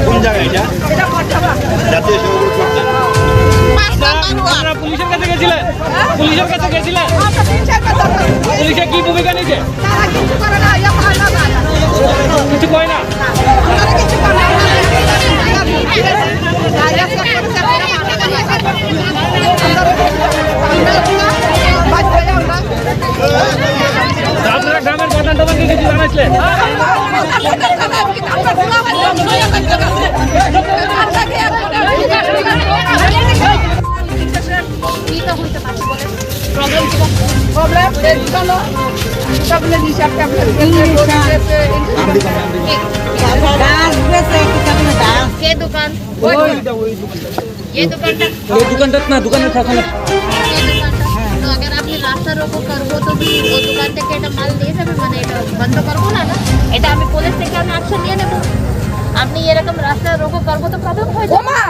কোন জায়গায় এটা? জাতীয় সংসদ করতে। আপনারা পুলিশের কাছে গেছিলেন? পুলিশের কাছে গেছিলেন? পুলিশে কি ভূমিকা নিয়েছে? কিছু কয় না। আপনারা গ্রামের প্রধান টবানকে কিছু জানাইছিলেন? ये दुकान ना दुकान तो अगर आप रास्ता रोको करबो तो वो दुकान থেকে এটা মাল দিয়ে যাবে মানে এটা বন্ধ করবো না না এটা আমি পুলিশ থেকে আমি অ্যাকশন নিয়ে নেব আপনি এরকম রাস্তা রোকো করবো তো প্রবলেম হয়ে যাবে ওমা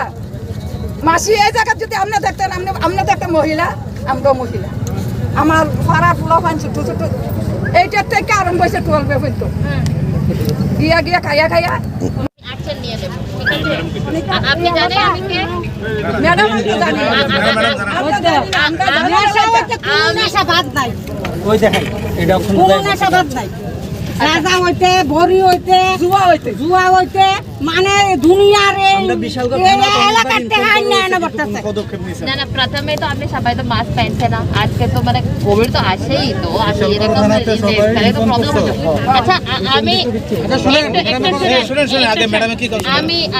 মাসি এই জায়গা যদি আপনি দেখতেন আপনি তো একটা মহিলা আমরাও মহিলা আমার ফাড়া ফুলা ফান ছোট ছোট এইটার থেকে আরম্ভ হয়েছে 12 পর্যন্ত গিয়া গিয়া খাইয়া খাইয়া অ্যাকশন নিয়ে নেব ঠিক আছে আপনি জানেন আমি কে ম্যাডাম আমি তো জানি নেশা বাদ নাই ওই দেখেন এটা কোনো নেশা বাদ নাই রাজা হইতে ভরি হইতে জুয়া হইতে মানে দুনিয়ার এলাকার থেকে আইনা বর্তাছে না না প্রথমে তো আপনি সবাই তো মাস্ক পहनते না আজকে তো মানে কোভিড তো আসেই তো আসলে এরকম তাহলে তো প্রবলেম হবে আচ্ছা আমি শুনুন আগে ম্যাডাম কি করছেন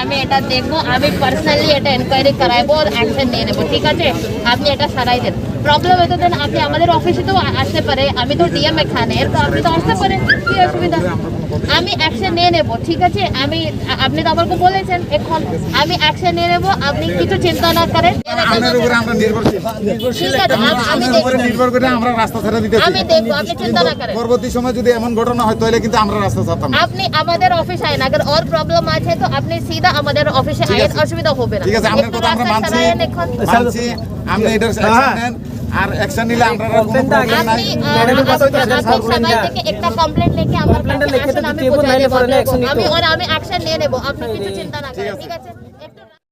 আমি এটা দেখবো আমি পার্সোনালি এটা এনকোয়ারি করাইবো আর অ্যাকশন নিয়ে নেব ঠিক আছে আপনি এটা সারাই দেন প্রবলেম হতো দেন আপনি আমাদের অফিসে তো আসতে পারে আমি তো ডিএম এখানে তো আপনি তো আসতে পারে কি অসুবিধা আমি অ্যাকশন নিয়ে নেব ঠিক আছে আপনি তো আমাকে বলেছেন এখন আমি অ্যাকশন নিয়ে নেব আপনি কিছু চিন্তা না করেন আপনার উপরে আমরা নির্ভরশীল নির্ভর করে আমরা রাস্তা ছেড়ে দিতেছি আমি দেখবো আপনি চিন্তা না করেন পরবর্তী সময় যদি এমন ঘটনা হয় তাহলে কিন্তু আমরা রাস্তা ছাড়তাম না আপনি আমাদের অফিসে আইন अगर और प्रॉब्लम আছে তো আপনি সিধা আমাদের অফিসে আইন অসুবিধা হবে না ঠিক আছে আপনার কথা আমরা মানছি আপনি এটার অ্যাকশন নেন আর অ্যাকশন নিলে আমরা কমপ্লেনটা আগে নাই ম্যাডামের কথা হইতাছে সবাই থেকে একটা কমপ্লেইন্ট লিখে আমার কাছে আসুন আমি বোঝাই দেব আমি অ্যাকশন নিয়ে নেব আপনি কিছু চিন্তা না করেন ঠিক আছে একটু